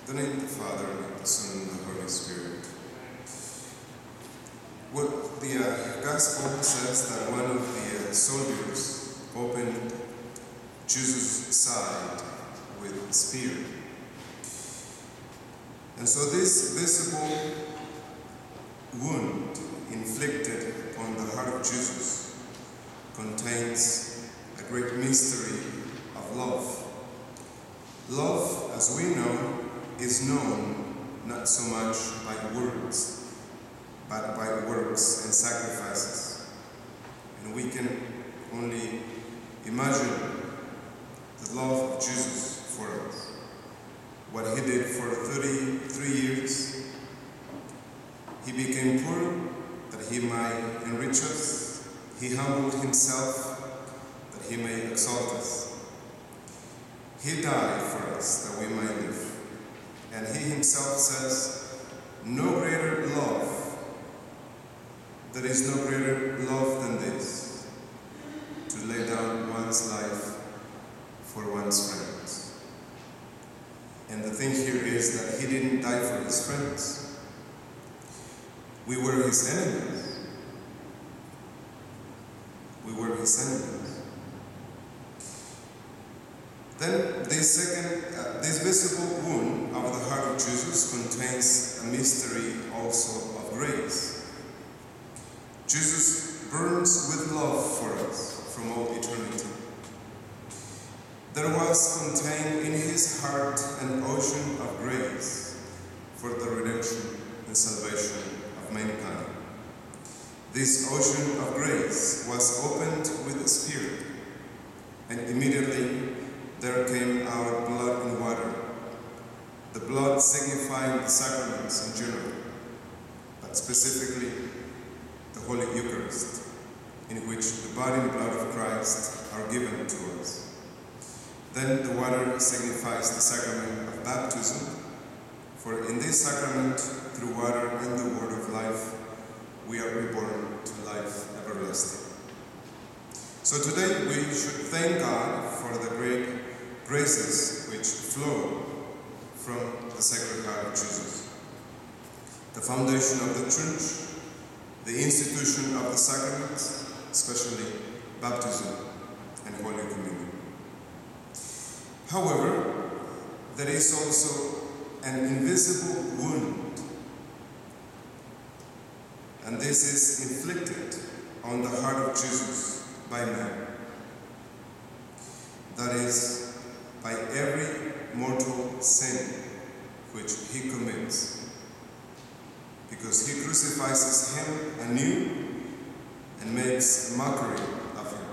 the name of the Father, and of the Son, and the Holy Spirit. What the Gospel says that one of the soldiers opened Jesus' side with a spear. And so this visible wound inflicted on the heart of Jesus contains a great mystery of love. Love, as we know, is known not so much by words, but by works and sacrifices. And we can only imagine the love of Jesus for us. What he did for 33 years. He became poor that he might enrich us. He humbled himself that he may exalt us. He died for us that we might live. And he himself says, no greater love, there is no greater love than this, to lay down one's life for one's friends. And the thing here is that he didn't die for his friends. We were his enemies. We were his enemies. Then this visible wound of the heart of Jesus contains a mystery also of grace. Jesus burns with love for us from all eternity. There was contained in his heart an ocean of grace for the redemption and salvation of mankind. This ocean of grace was opened with a spirit, and immediately there came out blood and water, the blood signifying the sacraments in general, but specifically the Holy Eucharist, in which the body and blood of Christ are given to us. Then the water signifies the sacrament of baptism, for in this sacrament, through water and the word of life, we are reborn to life everlasting. So today we should thank God for the great graces which flow from the Sacred Heart of Jesus. The foundation of the Church, the institution of the sacraments, especially baptism and Holy Communion. However, there is also an invisible wound, and this is inflicted on the heart of Jesus by man. That is, by every mortal sin which he commits, because he crucifies him anew and makes mockery of him.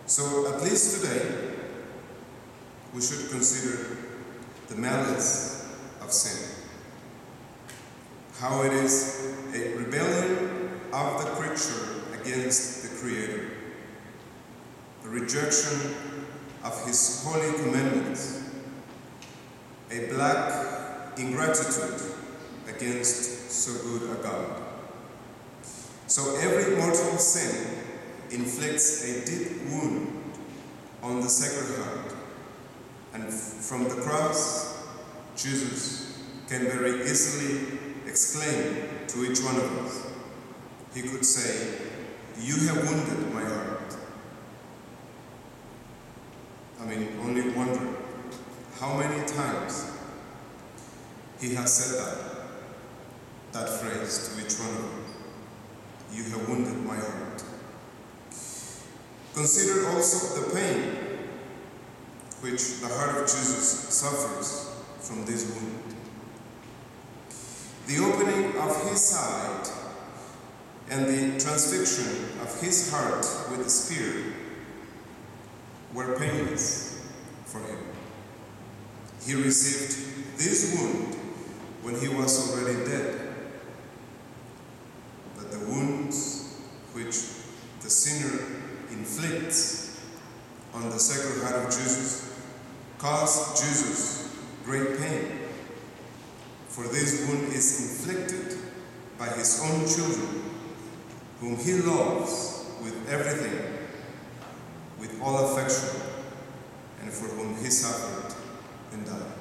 So at least today, we should consider the malice of sin. How it is a rebellion of the creature against the Creator. The rejection of his holy commandments, a black ingratitude against so good a God. So every mortal sin inflicts a deep wound on the Sacred Heart, and from the cross, Jesus can very easily exclaim to each one of us. He could say, "You have wounded my heart." Only wonder how many times he has said that phrase to each one of us. You have wounded my heart. Consider also the pain which the heart of Jesus suffers from this wound. The opening of his side and the transfixion of his heart with the spear were painless for him. He received this wound when he was already dead. But the wounds which the sinner inflicts on the Sacred Heart of Jesus cause Jesus great pain. For this wound is inflicted by his own children, whom he loves with everything, with all affection, and for whom he suffered and died.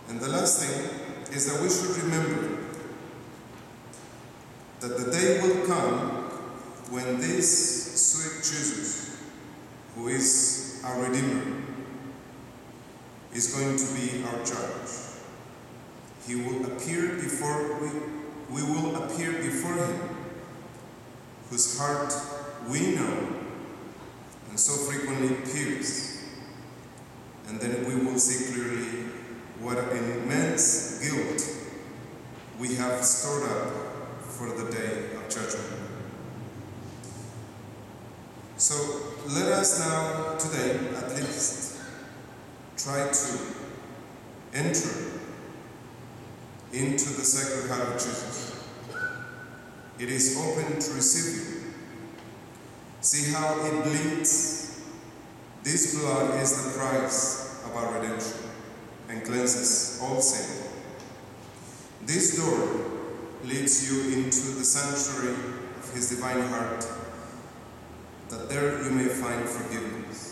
And the last thing is that we should remember that the day will come when this sweet Jesus, who is our Redeemer, is going to be our judge. He will appear before we will appear before him, whose heart we know and so frequently pierce. And then we will see clearly what an immense guilt we have stored up for the day of judgment. So let us now, today at least, try to enter into the Sacred Heart of Jesus. It is open to receive you. See how it bleeds. This blood is the price of our redemption and cleanses all sin. This door leads you into the sanctuary of his divine heart, that there you may find forgiveness.